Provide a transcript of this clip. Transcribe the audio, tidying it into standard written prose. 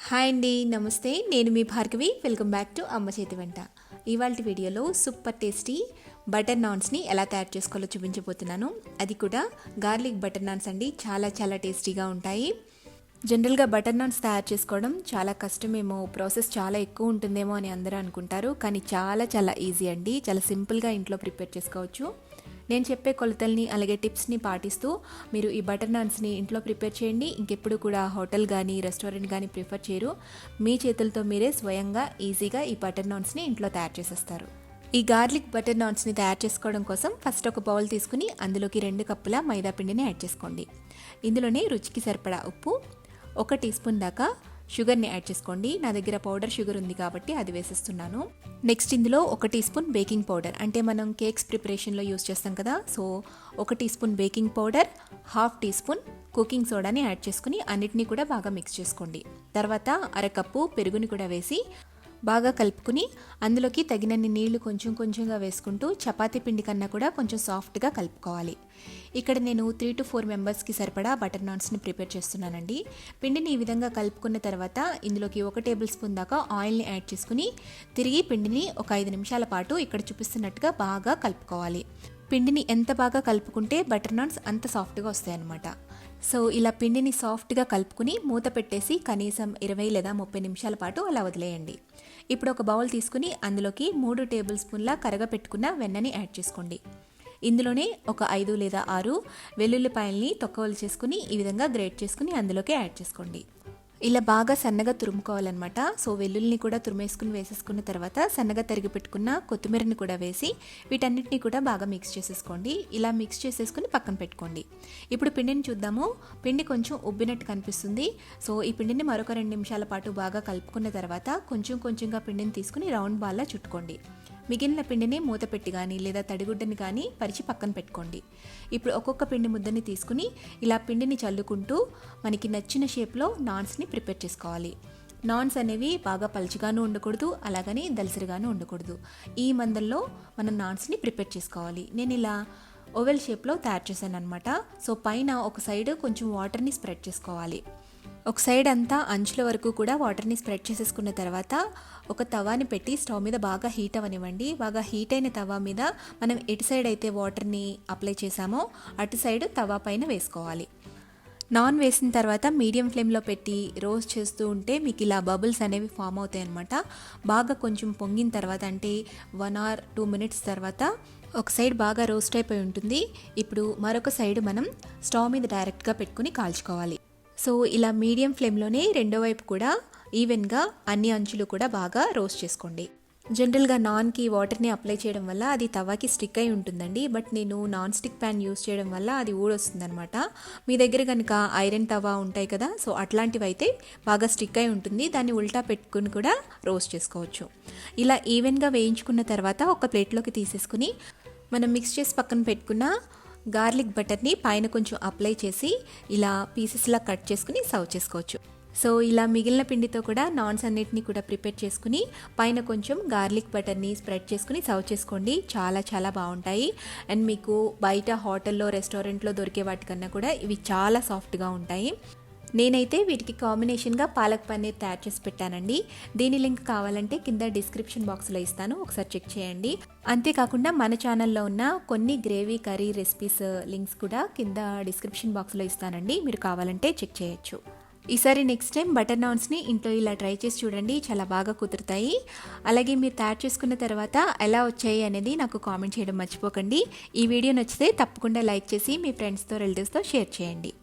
Hi అండి, నమస్తే. నేను మీ భార్గవి. వెల్కమ్ బ్యాక్ టు అమ్మ చేతి వంట. ఇవాళ వీడియోలో సూపర్ టేస్టీ బటర్ నాన్స్ని ఎలా తయారు చేసుకోవాలో చూపించబోతున్నాను. అది కూడా గార్లిక్ బటర్ నాన్స్ అండి. చాలా టేస్టీగా ఉంటాయి. జనరల్గా బటర్ నాన్స్ తయారు చేసుకోవడం చాలా కష్టమేమో, ప్రాసెస్ చాలా ఎక్కువ ఉంటుందేమో అని అందరూ అనుకుంటారు. కానీ చాలా ఈజీ అండి. చాలా సింపుల్గా ఇంట్లో ప్రిపేర్ చేసుకోవచ్చు. నేను చెప్పే కొలతల్ని అలాగే టిప్స్ని పాటిస్తూ మీరు ఈ బటర్ నాన్స్ని ఇంట్లో ప్రిపేర్ చేయండి. ఇంకెప్పుడు కూడా హోటల్ కానీ రెస్టారెంట్ కానీ ప్రిఫర్ చేయరు. మీ చేతులతో మీరే స్వయంగా ఈజీగా ఈ బటర్ నాన్స్ని ఇంట్లో తయారు చేసేస్తారు. ఈ గార్లిక్ బటర్ నాన్స్ని తయారు చేసుకోవడం కోసం ఫస్ట్ ఒక బౌల్ తీసుకుని అందులోకి 2 కప్పుల మైదా పిండిని యాడ్ చేసుకోండి. ఇందులోనే రుచికి సరిపడా ఉప్పు, 1 టీ స్పూన్ దాకా షుగర్ని యాడ్ చేసుకోండి. నా దగ్గర పౌడర్ షుగర్ ఉంది కాబట్టి అది వేసేస్తున్నాను. నెక్స్ట్ ఇందులో 1 టీ స్పూన్ బేకింగ్ పౌడర్, అంటే మనం కేక్స్ ప్రిపరేషన్లో యూస్ చేస్తాం కదా, so 1 teaspoon baking powder, 1/2 teaspoon cooking సోడాని యాడ్ చేసుకుని అన్నిటినీ కూడా బాగా మిక్స్ చేసుకోండి. తర్వాత 1/2 కప్పు పెరుగుని కూడా వేసి బాగా కలుపుకుని అందులోకి తగినన్ని నీళ్లు కొంచెంగా వేసుకుంటూ చపాతీ పిండి కన్నా కూడా కొంచెం సాఫ్ట్గా కలుపుకోవాలి. ఇక్కడ నేను 3 to 4 మెంబర్స్కి సరిపడా బటర్ నాన్స్ని ప్రిపేర్ చేస్తున్నానండి. పిండిని ఈ విధంగా కలుపుకున్న తర్వాత ఇందులోకి 1 టేబుల్ స్పూన్ దాకా ఆయిల్ని యాడ్ చేసుకుని తిరిగి పిండిని ఒక 5 నిమిషాల పాటు ఇక్కడ చూపిస్తున్నట్టుగా బాగా కలుపుకోవాలి. పిండిని ఎంత బాగా కలుపుకుంటే బటర్ నాన్స్ అంత సాఫ్ట్గా వస్తాయన్నమాట. సో ఇలా పిండిని సాఫ్ట్గా కలుపుకుని మూత పెట్టేసి కనీసం 20 లేదా 30 నిమిషాల పాటు అలా వదిలేయండి. ఇప్పుడు ఒక బౌల్ తీసుకుని అందులోకి 3 టేబుల్ స్పూన్ల కరగపెట్టుకున్న వెన్నని యాడ్ చేసుకోండి. ఇందులోనే ఒక 5 లేదా 6 వెల్లుల్లిపాయల్ని తొక్కవలు చేసుకుని ఈ విధంగా గ్రేట్ చేసుకుని అందులోకి యాడ్ చేసుకోండి. ఇలా బాగా సన్నగా తురుముకోవాలన్నమాట. సో వెల్లుల్లిని కూడా తురిమేసుకుని వేసేసుకున్న తర్వాత సన్నగా తరిగి పెట్టుకున్న కొత్తిమీరని కూడా వేసి వీటన్నిటిని కూడా బాగా మిక్స్ చేసేసుకోండి. ఇలా మిక్స్ చేసేసుకుని పక్కన పెట్టుకోండి. ఇప్పుడు పిండిని చూద్దాము. పిండి కొంచెం ఉబ్బినట్టు కనిపిస్తుంది. సో ఈ పిండిని మరొక 2 నిమిషాల పాటు బాగా కలుపుకున్న తర్వాత కొంచెంగా పిండిని తీసుకుని రౌండ్ బాల్లా చుట్టుకోండి. మిగిలిన పిండిని మూత పెట్టి కానీ లేదా తడిగుడ్డని కానీ పరిచి పక్కన పెట్టుకోండి. ఇప్పుడు ఒక్కొక్క పిండి ముద్దని తీసుకుని ఇలా పిండిని చల్లుకుంటూ మనకి నచ్చిన షేప్లో నాన్స్ని ప్రిపేర్ చేసుకోవాలి. నాన్స్ అనేవి బాగా పలుచగాను ఉండకూడదు, అలాగని దలసరిగాను ఉండకూడదు. ఈ మందంలో మనం నాన్స్ని ప్రిపేర్ చేసుకోవాలి. నేను ఇలా ఓవెల్ షేప్లో తయారు చేశాను అనమాట. సో పైన ఒక సైడ్ కొంచెం వాటర్ని స్ప్రెడ్ చేసుకోవాలి. ఒక సైడ్ అంతా అంచుల వరకు కూడా వాటర్ని స్ప్రెడ్ చేసేసుకున్న తర్వాత ఒక తవాని పెట్టి స్టవ్ మీద బాగా హీట్ అవ్వనివ్వండి. బాగా హీట్ అయిన తవా మీద మనం ఎటు సైడ్ అయితే వాటర్ని అప్లై చేసామో అటు సైడ్ తవా పైన వేసుకోవాలి. నాన్ వేసిన తర్వాత మీడియం ఫ్లేమ్లో పెట్టి రోస్ట్ చేస్తూ ఉంటే మీకు ఇలా బబుల్స్ అనేవి ఫామ్ అవుతాయి అన్నమాట. బాగా కొంచెం పొంగిన తర్వాత అంటే 1 or 2 minutes తర్వాత ఒక సైడ్ బాగా రోస్ట్ అయిపోయి ఉంటుంది. ఇప్పుడు మరొక సైడ్ మనం స్టవ్ మీద డైరెక్ట్గా పెట్టుకుని కాల్చుకోవాలి. సో ఇలా మీడియం ఫ్లేమ్లోనే రెండో వైపు కూడా ఈవెన్గా అన్ని అంచులు కూడా బాగా రోస్ట్ చేసుకోండి. జనరల్గా నాన్కి వాటర్ని అప్లై చేయడం వల్ల అది తవాకి స్టిక్ అయి ఉంటుందండి. బట్ నేను నాన్ స్టిక్ ప్యాన్ యూస్ చేయడం వల్ల అది ఊడొస్తుందనమాట. మీ దగ్గర కనుక ఐరన్ తవా ఉంటాయి కదా, సో అట్లాంటివి అయితే బాగా స్టిక్ అయి ఉంటుంది. దాన్ని ఉల్టా పెట్టుకుని కూడా రోస్ట్ చేసుకోవచ్చు. ఇలా ఈవెన్గా వేయించుకున్న తర్వాత ఒక ప్లేట్లోకి తీసేసుకుని మనం మిక్స్ చేసి పక్కన పెట్టుకున్న గార్లిక్ బటర్ని పైన కొంచెం అప్లై చేసి ఇలా పీసెస్లా కట్ చేసుకుని సర్వ్ చేసుకోవచ్చు. సో ఇలా మిగిలిన పిండితో కూడా నాన్స్ అన్నిటిని కూడా ప్రిపేర్ చేసుకుని పైన కొంచెం గార్లిక్ బటర్ని స్ప్రెడ్ చేసుకుని సర్వ్ చేసుకోండి. చాలా బాగుంటాయి. అండ్ మీకు బయట హోటల్లో రెస్టారెంట్లో దొరికే వాటికన్నా కూడా ఇవి చాలా సాఫ్ట్గా ఉంటాయి. నేనైతే వీటికి కాంబినేషన్గా పాలక్ పన్నీర్ తయారు చేసి పెట్టానండి. దీని లింక్ కావాలంటే కింద డిస్క్రిప్షన్ బాక్స్లో ఇస్తాను, ఒకసారి చెక్ చేయండి. అంతేకాకుండా మన ఛానల్లో ఉన్న కొన్ని గ్రేవీ కర్రీ రెసిపీస్ లింక్స్ కూడా కింద డిస్క్రిప్షన్ బాక్స్లో ఇస్తానండి, మీరు కావాలంటే చెక్ చేయొచ్చు. ఈసారి నెక్స్ట్ టైం బటర్ నాన్స్ని ఇంట్లో ఇలా ట్రై చేసి చూడండి, చాలా బాగా కుదురుతాయి. అలాగే మీరు తయారు చేసుకున్న తర్వాత ఎలా వచ్చాయి అనేది నాకు కామెంట్ చేయడం మర్చిపోకండి. ఈ వీడియో నచ్చితే తప్పకుండా లైక్ చేసి మీ ఫ్రెండ్స్తో రిలేటివ్స్తో షేర్ చేయండి.